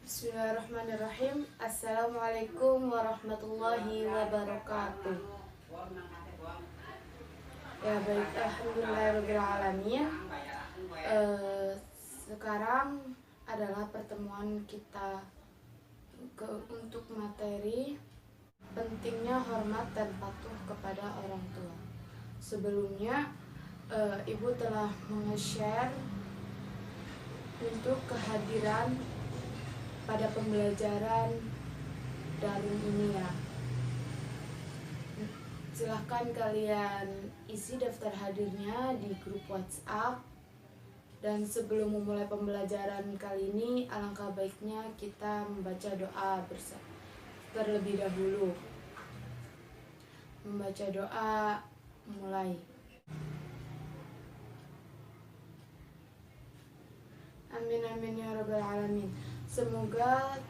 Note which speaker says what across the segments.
Speaker 1: Bismillahirrahmanirrahim. Assalamualaikum warahmatullahi wabarakatuh. Ya baik, alhamdulillahirrahmanirrahim. Sekarang adalah pertemuan kita untuk materi pentingnya hormat dan patuh kepada orang tua. Sebelumnya Ibu telah meng-share untuk kehadiran pada pembelajaran daring ini ya. Silahkan kalian isi daftar hadirnya di grup WhatsApp. Dan sebelum memulai pembelajaran kali ini, alangkah baiknya kita membaca doa bersama terlebih dahulu. Membaca doa, mulai. Amin amin ya rabbal alamin. Semoga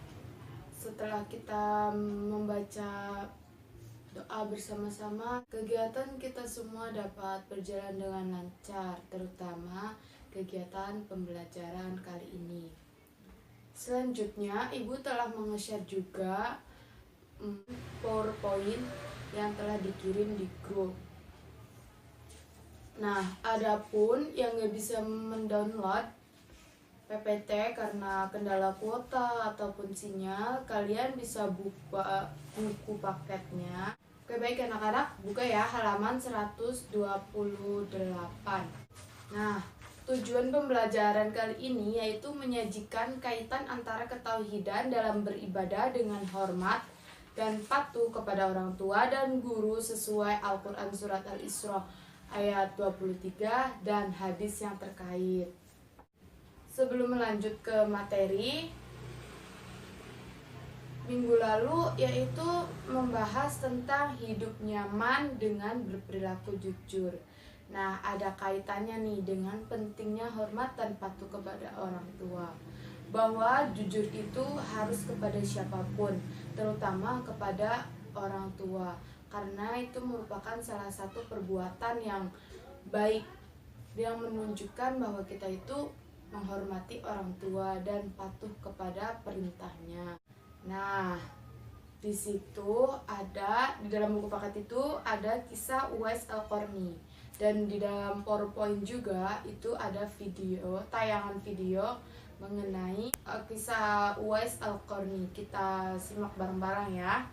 Speaker 1: setelah kita membaca doa bersama-sama, kegiatan kita semua dapat berjalan dengan lancar, terutama kegiatan pembelajaran kali ini. Selanjutnya, Ibu telah meng-share juga PowerPoint yang telah dikirim di grup. Nah, adapun yang nggak bisa mendownload PPT karena kendala kuota ataupun sinyal, kalian bisa buka buku paketnya. Oke baik anak-anak, buka ya halaman 128. Nah, tujuan pembelajaran kali ini yaitu menyajikan kaitan antara ketauhidan dalam beribadah dengan hormat dan patuh kepada orang tua dan guru sesuai Al-Quran Surat Al-Isra ayat 23 dan hadis yang terkait. Sebelum melanjut ke materi, minggu lalu yaitu membahas tentang hidup nyaman dengan berperilaku jujur. Nah, ada kaitannya nih dengan pentingnya hormat dan patuh kepada orang tua. Bahwa jujur itu harus kepada siapapun, terutama kepada orang tua. Karena itu merupakan salah satu perbuatan yang baik, yang menunjukkan bahwa kita itu menghormati orang tua dan patuh kepada perintahnya. Nah, di situ ada, di dalam buku paket itu ada kisah Uwais Al-Qarni. Dan di dalam PowerPoint juga itu ada video, tayangan video mengenai kisah Uwais Al-Qarni. Kita simak bareng-bareng ya.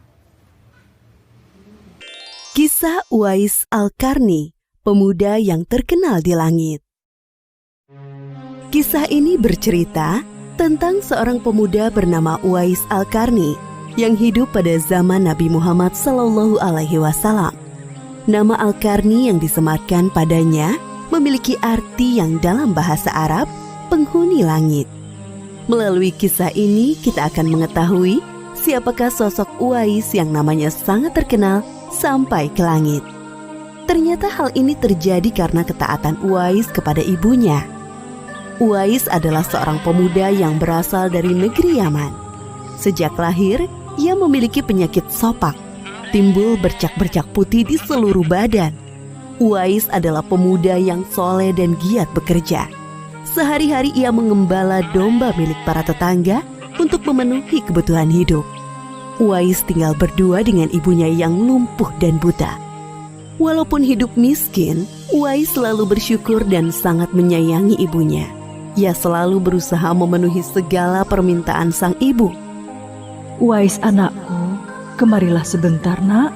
Speaker 2: Kisah Uwais Al-Qarni, pemuda yang terkenal di langit. Kisah ini bercerita tentang seorang pemuda bernama Uwais Al-Qarni yang hidup pada zaman Nabi Muhammad SAW. Nama Al-Qarni yang disematkan padanya memiliki arti yang dalam bahasa Arab penghuni langit. Melalui kisah ini kita akan mengetahui siapakah sosok Uwais yang namanya sangat terkenal sampai ke langit. Ternyata hal ini terjadi karena ketaatan Uwais kepada ibunya. Uwais adalah seorang pemuda yang berasal dari negeri Yaman. Sejak lahir, ia memiliki penyakit sopak, timbul bercak-bercak putih di seluruh badan. Uwais adalah pemuda yang soleh dan giat bekerja. Sehari-hari ia mengembala domba milik para tetangga untuk memenuhi kebutuhan hidup. Uwais tinggal berdua dengan ibunya yang lumpuh dan buta. Walaupun hidup miskin, Uwais selalu bersyukur dan sangat menyayangi ibunya. Ia selalu berusaha memenuhi segala permintaan sang ibu.
Speaker 3: Uwais anakku, kemarilah sebentar nak.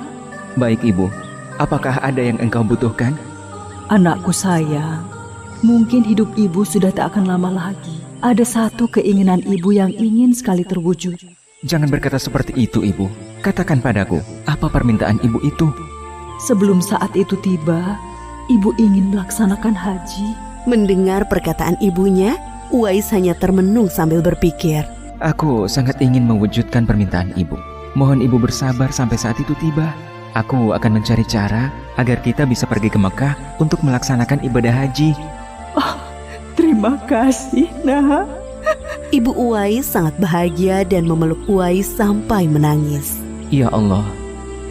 Speaker 4: Baik ibu, apakah ada yang engkau butuhkan?
Speaker 3: Anakku sayang, mungkin hidup ibu sudah tak akan lama lagi. Ada satu keinginan ibu yang ingin sekali terwujud.
Speaker 4: Jangan berkata seperti itu ibu. Katakan padaku, apa permintaan ibu itu?
Speaker 3: Sebelum saat itu tiba, ibu ingin melaksanakan haji.
Speaker 2: Mendengar perkataan ibunya, Uwais hanya termenung sambil berpikir.
Speaker 4: Aku sangat ingin mewujudkan permintaan ibu. Mohon ibu bersabar sampai saat itu tiba. Aku akan mencari cara agar kita bisa pergi ke Mekah untuk melaksanakan ibadah haji.
Speaker 3: Oh, terima kasih nak.
Speaker 2: Ibu Uwais sangat bahagia dan memeluk Uwais sampai menangis.
Speaker 4: Ya Allah,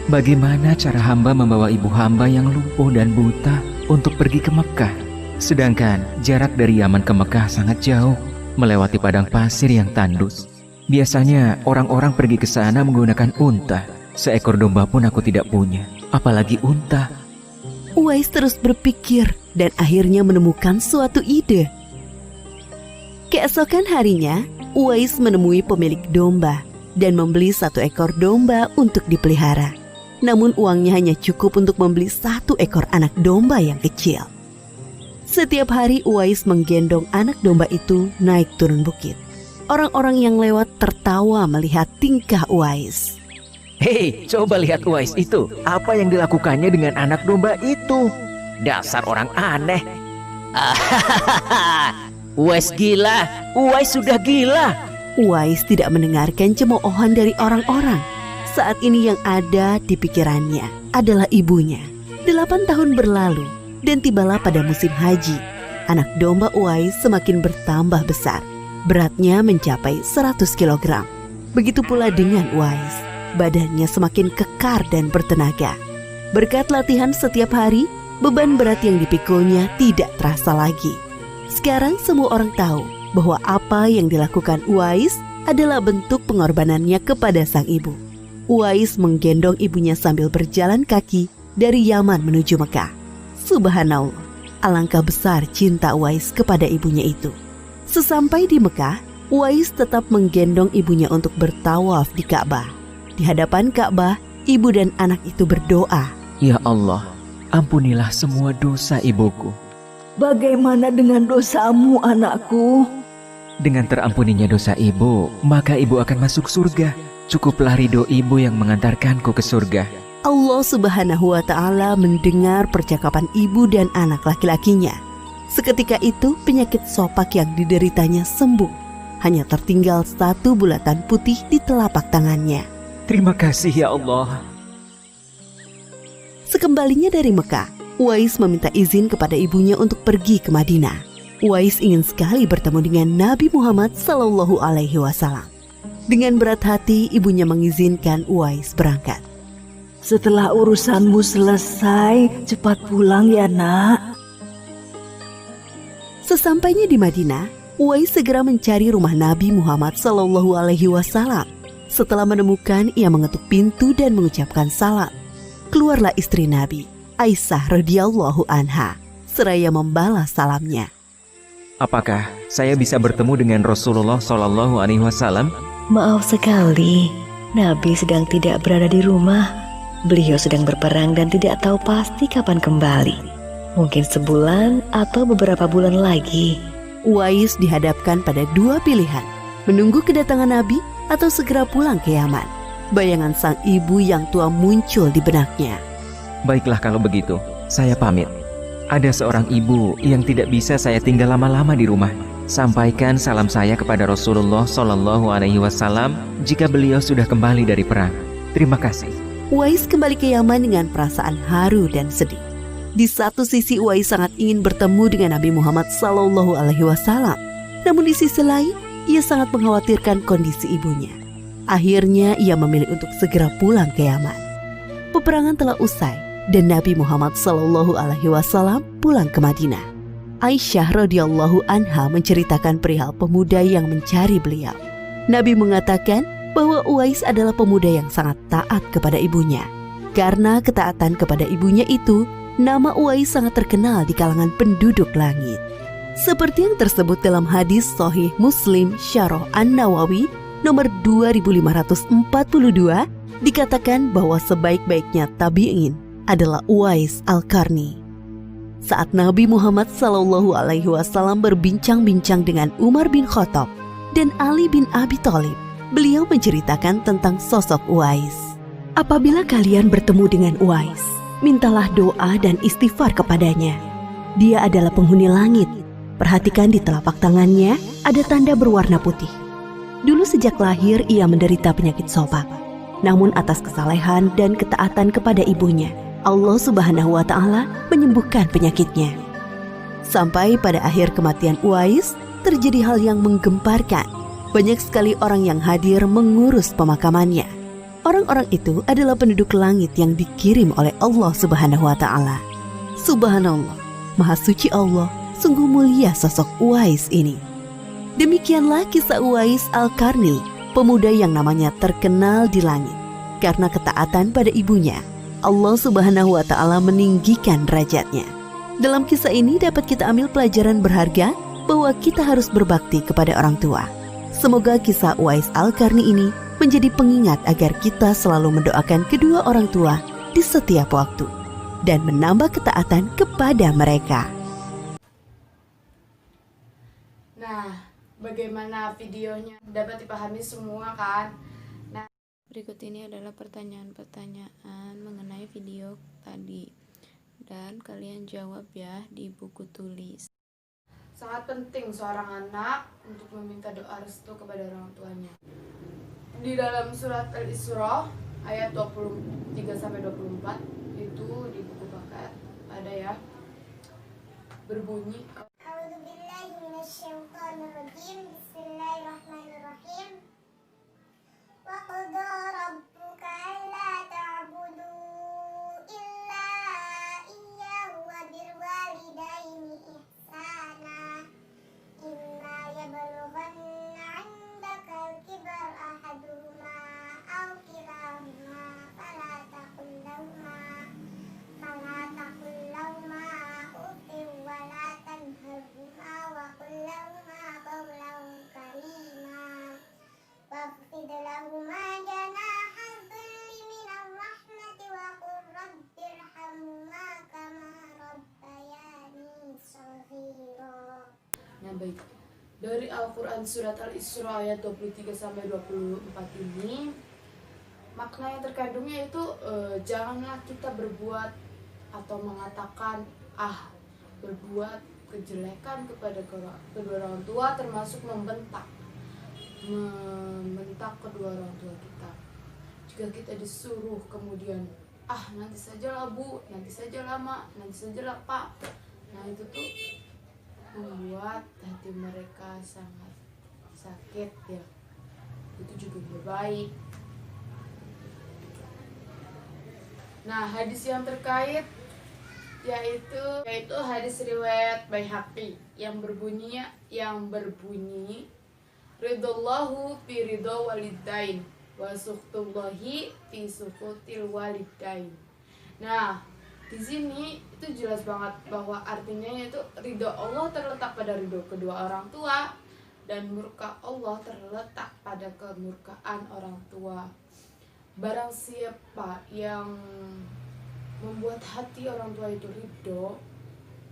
Speaker 4: bagaimana cara hamba membawa ibu hamba yang lumpuh dan buta untuk pergi ke Mekah? Sedangkan jarak dari Yaman ke Mekah sangat jauh, melewati padang pasir yang tandus. Biasanya orang-orang pergi ke sana menggunakan unta. Seekor domba pun aku tidak punya, apalagi unta.
Speaker 2: Uwais terus berpikir dan akhirnya menemukan suatu ide. Keesokan harinya, Uwais menemui pemilik domba dan membeli 1 ekor domba untuk dipelihara. Namun uangnya hanya cukup untuk membeli 1 ekor anak domba yang kecil. Setiap hari Uwais menggendong anak domba itu naik turun bukit. Orang-orang yang lewat tertawa melihat tingkah Uwais.
Speaker 4: Hei, coba lihat Uwais itu. Apa yang dilakukannya dengan anak domba itu? Dasar orang aneh. Uwais gila. Uwais sudah gila.
Speaker 2: Uwais tidak mendengarkan cemoohan dari orang-orang. Saat ini yang ada di pikirannya adalah ibunya. 8 tahun berlalu dan tibalah pada musim haji. Anak domba Uwais semakin bertambah besar. Beratnya mencapai 100 kg. Begitu pula dengan Uwais. Badannya semakin kekar dan bertenaga. Berkat latihan setiap hari, beban berat yang dipikulnya tidak terasa lagi. Sekarang semua orang tahu bahwa apa yang dilakukan Uwais adalah bentuk pengorbanannya kepada sang ibu. Uwais menggendong ibunya sambil berjalan kaki dari Yaman menuju Mekah. Subhanallah, alangkah besar cinta Uwais kepada ibunya itu. Sesampai di Mekah, Uwais tetap menggendong ibunya untuk bertawaf di Ka'bah. Di hadapan Ka'bah, ibu dan anak itu berdoa,
Speaker 4: Ya Allah, ampunilah semua dosa ibuku.
Speaker 3: Bagaimana dengan dosamu, anakku?
Speaker 4: Dengan terampuninya dosa ibu, maka ibu akan masuk surga. Cukuplah ridho ibu yang mengantarkanku ke surga.
Speaker 2: Allah Subhanahu wa Ta'ala mendengar percakapan ibu dan anak laki-lakinya. Seketika itu penyakit sopak yang dideritanya sembuh. Hanya tertinggal 1 bulatan putih di telapak tangannya.
Speaker 4: Terima kasih ya Allah.
Speaker 2: Sekembalinya dari Mekah, Uwais meminta izin kepada ibunya untuk pergi ke Madinah. Uwais ingin sekali bertemu dengan Nabi Muhammad SAW. Dengan berat hati, ibunya mengizinkan Uwais berangkat.
Speaker 3: Setelah urusanmu selesai, cepat pulang ya nak.
Speaker 2: Sesampainya di Madinah, Uwais segera mencari rumah Nabi Muhammad SAW. Setelah menemukan, ia mengetuk pintu dan mengucapkan salam. Keluarlah istri Nabi, Aisyah radhiyallahu anha, seraya membalas salamnya.
Speaker 4: Apakah saya bisa bertemu dengan Rasulullah SAW?
Speaker 5: Maaf sekali, Nabi sedang tidak berada di rumah. Beliau sedang berperang dan tidak tahu pasti kapan kembali. Mungkin sebulan atau beberapa bulan lagi.
Speaker 2: Uwais dihadapkan pada 2 pilihan, menunggu kedatangan Nabi atau segera pulang ke Yaman. Bayangan sang ibu yang tua muncul di benaknya.
Speaker 4: Baiklah kalau begitu, saya pamit. Ada seorang ibu yang tidak bisa saya tinggal lama-lama di rumah. Sampaikan salam saya kepada Rasulullah SAW jika beliau sudah kembali dari perang. Terima kasih.
Speaker 2: Uwais kembali ke Yaman dengan perasaan haru dan sedih. Di satu sisi Uwais sangat ingin bertemu dengan Nabi Muhammad SAW. Namun di sisi lain, ia sangat mengkhawatirkan kondisi ibunya. Akhirnya ia memilih untuk segera pulang ke Yaman. Peperangan telah usai dan Nabi Muhammad SAW pulang ke Madinah. Aisyah radhiyallahu anha menceritakan perihal pemuda yang mencari beliau. Nabi mengatakan bahwa Uwais adalah pemuda yang sangat taat kepada ibunya. Karena ketaatan kepada ibunya itu, nama Uwais sangat terkenal di kalangan penduduk langit. Seperti yang tersebut dalam hadis Sahih Muslim Syarah An-Nawawi nomor 2542, dikatakan bahwa sebaik-baiknya tabi'in adalah Uwais Al-Qarni. Saat Nabi Muhammad SAW berbincang-bincang dengan Umar bin Khattab dan Ali bin Abi Thalib, beliau menceritakan tentang sosok Uwais. Apabila kalian bertemu dengan Uwais, mintalah doa dan istighfar kepadanya. Dia adalah penghuni langit. Perhatikan di telapak tangannya ada tanda berwarna putih. Dulu sejak lahir ia menderita penyakit sopak. Namun atas kesalehan dan ketaatan kepada ibunya, Allah Subhanahu wa Ta'ala menyembuhkan penyakitnya. Sampai pada akhir kematian Uwais, terjadi hal yang menggemparkan. Banyak sekali orang yang hadir mengurus pemakamannya. Orang-orang itu adalah penduduk langit yang dikirim oleh Allah Subhanahu wa Ta'ala. Subhanallah, Maha Suci Allah, sungguh mulia sosok Uwais ini. Demikianlah kisah Uwais Al-Qarni pemuda yang namanya terkenal di langit. Karena ketaatan pada ibunya, Allah Subhanahu wa Ta'ala meninggikan derajatnya. Dalam kisah ini dapat kita ambil pelajaran berharga bahwa kita harus berbakti kepada orang tua. Semoga kisah Uwais Al-Qarni ini menjadi pengingat agar kita selalu mendoakan kedua orang tua di setiap waktu dan menambah ketaatan kepada mereka.
Speaker 1: Nah, bagaimana videonya? Dapat dipahami semua kan? Nah, berikut ini adalah pertanyaan-pertanyaan mengenai video tadi. Dan kalian jawab ya di buku tulis. Sangat penting seorang anak untuk meminta doa restu kepada orang tuanya. Di dalam surat Al-Isra ayat 23-24 itu di buku paket ada ya, berbunyi
Speaker 6: Bismillahirrahmanirrahim. Wa qada rabbuka alla ta'budu illa iyyahu wa bil walidayni ihsana. Imma yablughanna 'indaka al-kibar ahaduhuma aw kilahuma fala taqul lahuma uffin wa la tanharhuma wa qul lahuma qawlan karima. واخفض لهما جناح الذل من الرحمة وقل رب ارحمهما كما ربياني صغيرا.
Speaker 1: Nah baik, dari Al-Quran Surat Al-Isra ayat 23-24 ini, makna yang terkandungnya itu janganlah kita berbuat atau mengatakan berbuat kejelekan kepada kedua orang tua, termasuk membentak kedua orang tua kita. Jika kita disuruh kemudian nanti sajalah bu, nanti sajalah mak, nanti sajalah pak, nah itu tuh membuat hati mereka sangat sakit ya. Itu juga tidak baik. Nah, hadis yang terkait yaitu hadis riwayat Baihaqi yang berbunyi ridallahu fi ridha walidain wa sukhtullahi fi sukhutil walidain. Nah, di sini itu jelas banget bahwa artinya itu ridho Allah terletak pada ridho kedua orang tua dan murka Allah terletak pada kemurkaan orang tua. Barang siapa yang membuat hati orang tua itu ridho,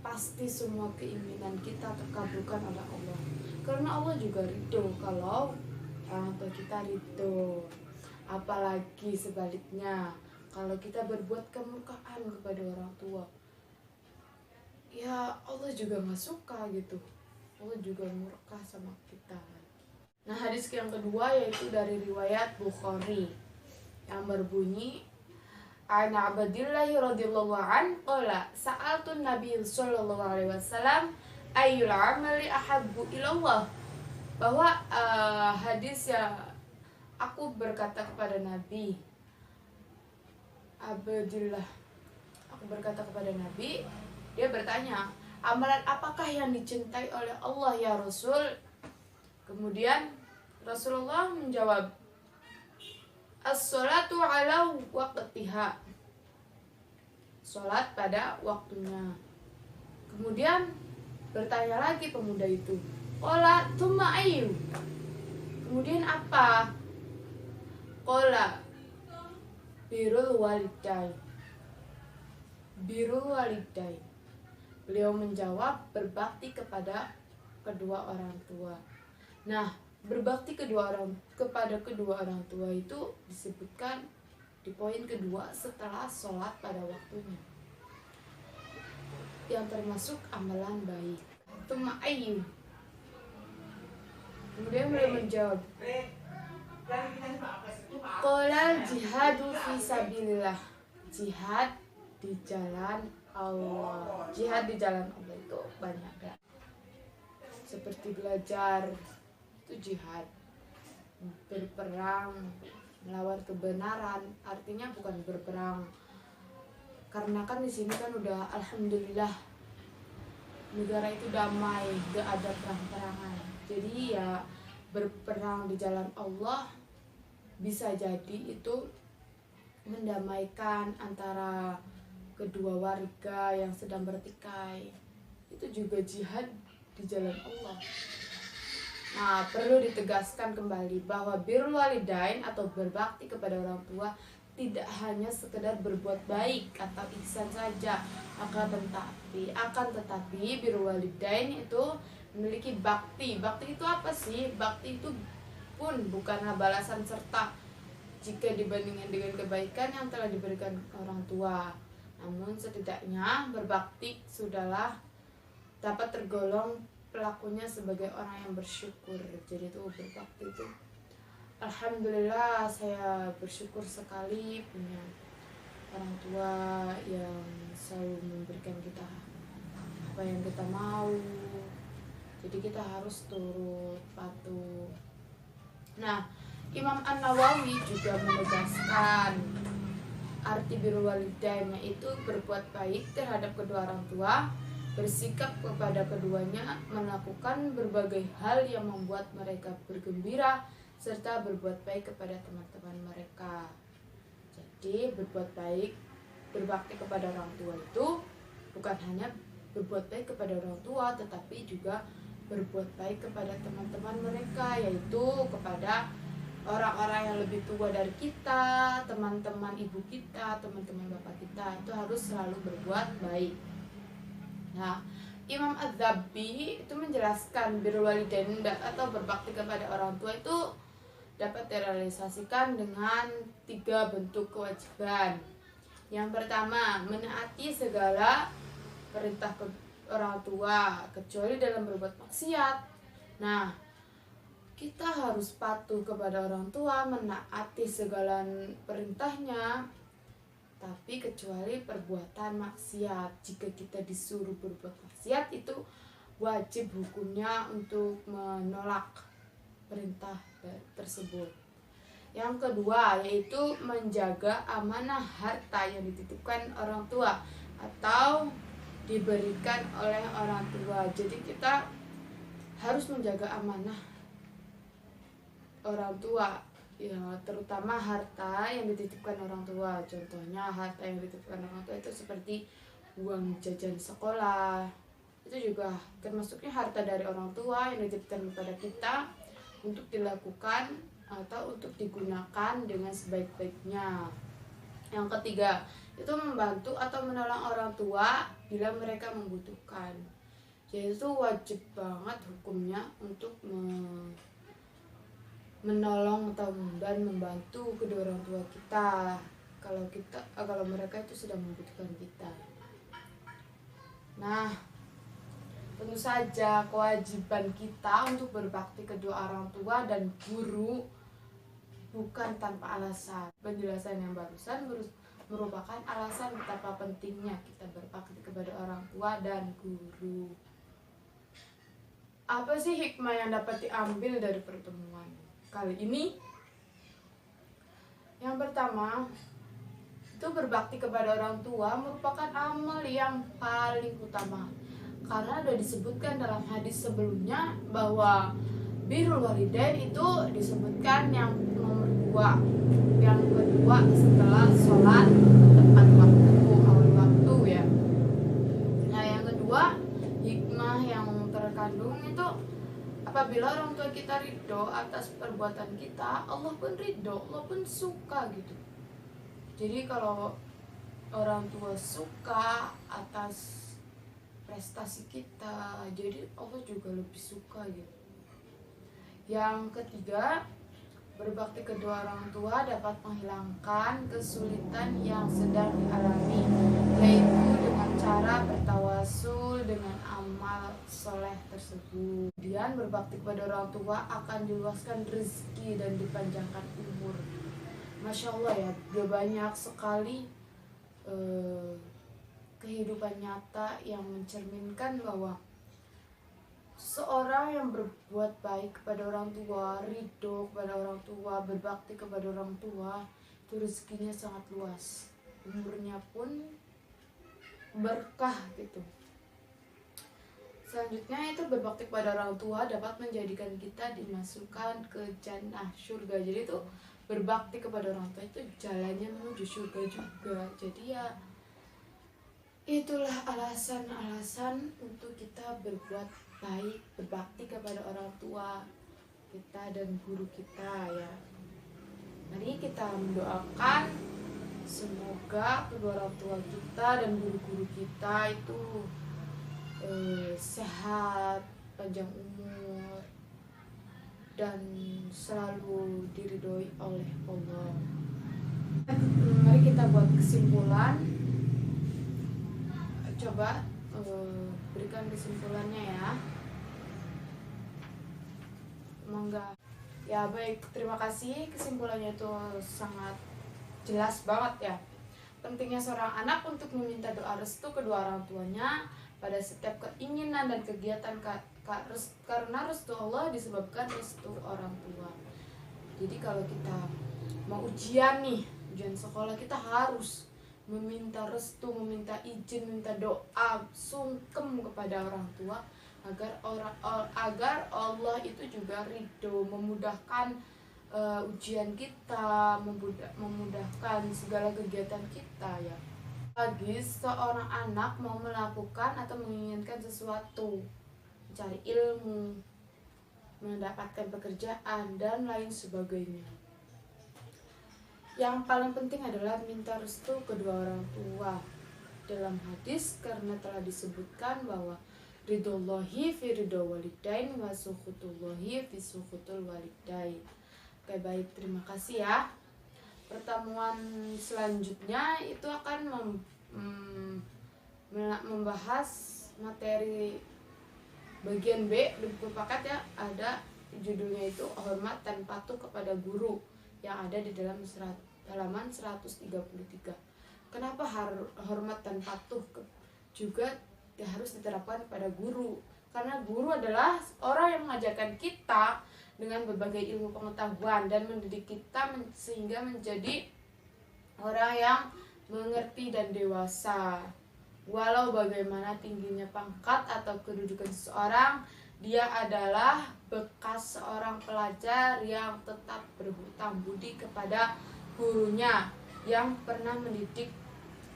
Speaker 1: pasti semua keinginan kita terkabulkan oleh Allah. Karena Allah juga ridho kalau orang tua kita ridho. Apalagi sebaliknya, kalau kita berbuat kemurkaan kepada orang tua, ya Allah juga gak suka gitu. Allah juga murka sama kita. Nah, hadis yang kedua yaitu dari riwayat Bukhari yang berbunyi An Abdillahi radhiyallahu an qala sa'altu Nabi sallallahu alaihi wasallam ayyul amali ahabbu ilallah, bahwa hadis yang aku berkata kepada Nabi Abdillah, aku berkata kepada Nabi, dia bertanya, amalan apakah yang dicintai oleh Allah ya Rasul? Kemudian Rasulullah menjawab, as-salatu ala waqtiha, salat pada waktunya. Kemudian bertanya lagi pemuda itu, qala tsumma ayyu, kemudian apa? Qala birrul walidain. Birrul walidain. Beliau menjawab berbakti kepada kedua orang tua. Nah, berbakti kepada kedua orang tua itu disebutkan di poin kedua setelah sholat pada waktunya, yang termasuk amalan baik. Tsumma ayyu. Kemudian beliau menjawab, qala jihadu fi sabilillah, jihad di jalan Allah. Jihad di jalan Allah itu banyak ya. Seperti belajar itu jihad, berperang melawan kebenaran, artinya bukan berperang karena kan di sini kan udah alhamdulillah negara itu damai, gak ada perang-perangan. Jadi ya berperang di jalan Allah, bisa jadi itu mendamaikan antara kedua warga yang sedang bertikai. Itu juga jihad di jalan Allah. Nah, perlu ditegaskan kembali bahwa birrul walidain atau berbakti kepada orang tua tidak hanya sekedar berbuat baik atau ihsan saja, akan tetapi birrul walidain itu memiliki bakti. Bakti itu apa sih? Bakti itu pun bukanlah balasan serta jika dibandingkan dengan kebaikan yang telah diberikan orang tua. Namun setidaknya berbakti sudahlah dapat tergolong pelakunya sebagai orang yang bersyukur. Jadi itu berbakti itu, alhamdulillah saya bersyukur sekali punya orang tua yang selalu memberikan kita apa yang kita mau. Jadi kita harus turut patuh. Nah, Imam An-Nawawi juga menegaskan arti birrul walidain, yaitu berbuat baik terhadap kedua orang tua, bersikap kepada keduanya, melakukan berbagai hal yang membuat mereka bergembira, serta berbuat baik kepada teman-teman mereka. Jadi berbuat baik, berbakti kepada orang tua itu bukan hanya berbuat baik kepada orang tua, tetapi juga berbuat baik kepada teman-teman mereka, yaitu kepada orang-orang yang lebih tua dari kita, teman-teman ibu kita, teman-teman bapak kita. Itu harus selalu berbuat baik. Nah, Imam Az-Zabi itu menjelaskan birrul walidain atau berbakti kepada orang tua itu dapat direalisasikan dengan 3 bentuk kewajiban. Yang pertama, menaati segala perintah orang tua kecuali dalam berbuat maksiat. Nah, kita harus patuh kepada orang tua, menaati segala perintahnya, tapi kecuali perbuatan maksiat. Jika kita disuruh berbuat maksiat, itu wajib hukumnya untuk menolak perintah tersebut. Yang kedua, yaitu menjaga amanah harta yang dititipkan orang tua atau diberikan oleh orang tua. Jadi kita harus menjaga amanah orang tua, ya, terutama harta yang dititipkan orang tua. Contohnya harta yang dititipkan orang tua itu seperti uang jajan sekolah, itu juga termasuknya harta dari orang tua yang dititipkan kepada kita untuk dilakukan atau untuk digunakan dengan sebaik-baiknya. Yang ketiga, itu membantu atau menolong orang tua bila mereka membutuhkan. Yaitu wajib banget hukumnya untuk menolong dan membantu kedua orang tua kita kalau mereka itu sedang membutuhkan kita. Nah, tentu saja kewajiban kita untuk berbakti kedua orang tua dan guru bukan tanpa alasan. Penjelasan yang barusan merupakan alasan betapa pentingnya kita berbakti kepada orang tua dan guru. Apa sih hikmah yang dapat diambil dari pertemuan kali ini? Yang pertama, itu berbakti kepada orang tua merupakan amal yang paling utama. Karena sudah disebutkan dalam hadis sebelumnya bahwa birrul walidain itu disebutkan yang nomor 2, yang kedua setelah sholat tepat waktu, awal waktu ya. Nah, yang kedua, hikmah yang terkandung itu apabila orang tua kita ridho atas perbuatan kita, Allah pun ridho, Allah pun suka gitu. Jadi kalau orang tua suka atas prestasi kita, jadi Allah juga lebih suka gitu. Yang ketiga, berbakti kedua orang tua dapat menghilangkan kesulitan yang sedang dialami, yaitu dengan cara bertawasul dengan amal soleh tersebut. Kemudian berbakti kepada orang tua akan diluaskan rezeki dan dipanjangkan umur. Masya Allah ya, udah banyak sekali kehidupan nyata yang mencerminkan bahwa seorang yang berbuat baik kepada orang tua, ridho kepada orang tua, berbakti kepada orang tua, itu rezekinya sangat luas, umurnya pun berkah gitu. Selanjutnya itu berbakti kepada orang tua dapat menjadikan kita dimasukkan ke jannah surga. Jadi itu berbakti kepada orang tua itu jalannya menuju surga juga. Jadi ya itulah alasan-alasan untuk kita berbuat baik, berbakti kepada orang tua kita dan guru kita ya. Mari kita mendoakan semoga kedua orang tua kita dan guru-guru kita itu sehat, panjang umur, dan selalu diridhoi oleh Allah. Mari kita buat kesimpulan. Coba berikan kesimpulannya ya. Mangga. Ya baik, terima kasih. Kesimpulannya itu sangat jelas banget ya. Pentingnya seorang anak untuk meminta doa restu kedua orang tuanya pada setiap keinginan dan kegiatan karena restu Allah disebabkan restu orang tua. Jadi kalau kita mau ujian nih, ujian sekolah, kita harus meminta restu, meminta izin, minta doa, sungkem kepada orang tua agar Allah itu juga ridho, memudahkan ujian kita, memudahkan segala kegiatan kita ya. Bagi seorang anak mau melakukan atau menginginkan sesuatu, mencari ilmu, mendapatkan pekerjaan dan lain sebagainya, yang paling penting adalah minta restu kedua orang tua. Dalam hadis karena telah disebutkan bahwa ridhollahi fi ridho walidain wa sukhutullahi fi sukhutul walidain. Oke baik, terima kasih ya. Pertemuan selanjutnya itu akan membahas materi bagian B di buku paket ya. Ada judulnya itu hormat dan patuh kepada guru, yang ada di dalam halaman 133. Kenapa hormat dan patuh juga harus diterapkan kepada guru? Karena guru adalah orang yang mengajarkan kita dengan berbagai ilmu pengetahuan dan mendidik kita sehingga menjadi orang yang mengerti dan dewasa. Walau bagaimana tingginya pangkat atau kedudukan seseorang, dia adalah bekas seorang pelajar yang tetap berhutang budi kepada gurunya yang pernah mendidik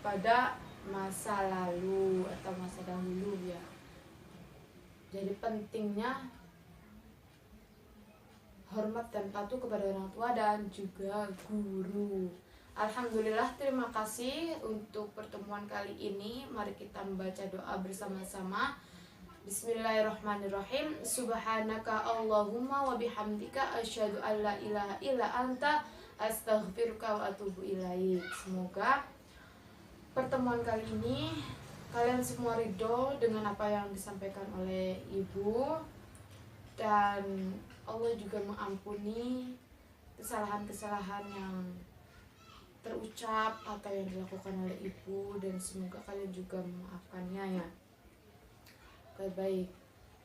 Speaker 1: pada masa lalu atau masa dahulu ya. Jadi pentingnya hormat dan patuh kepada orang tua dan juga guru. Alhamdulillah, terima kasih untuk pertemuan kali ini. Mari kita membaca doa bersama-sama. Bismillahirrahmanirrahim. Subhanaka Allahumma wa bihamdika asyhadu an la ilaha illa anta astaghfiruka wa atubu ilaik. Semoga pertemuan kali ini kalian semua ridho dengan apa yang disampaikan oleh ibu, dan Allah juga mengampuni kesalahan-kesalahan yang terucap atau yang dilakukan oleh ibu, dan semoga kalian juga memaafkannya ya. Oke baik,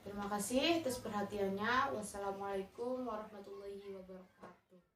Speaker 1: terima kasih atas perhatiannya. Wassalamualaikum warahmatullahi wabarakatuh.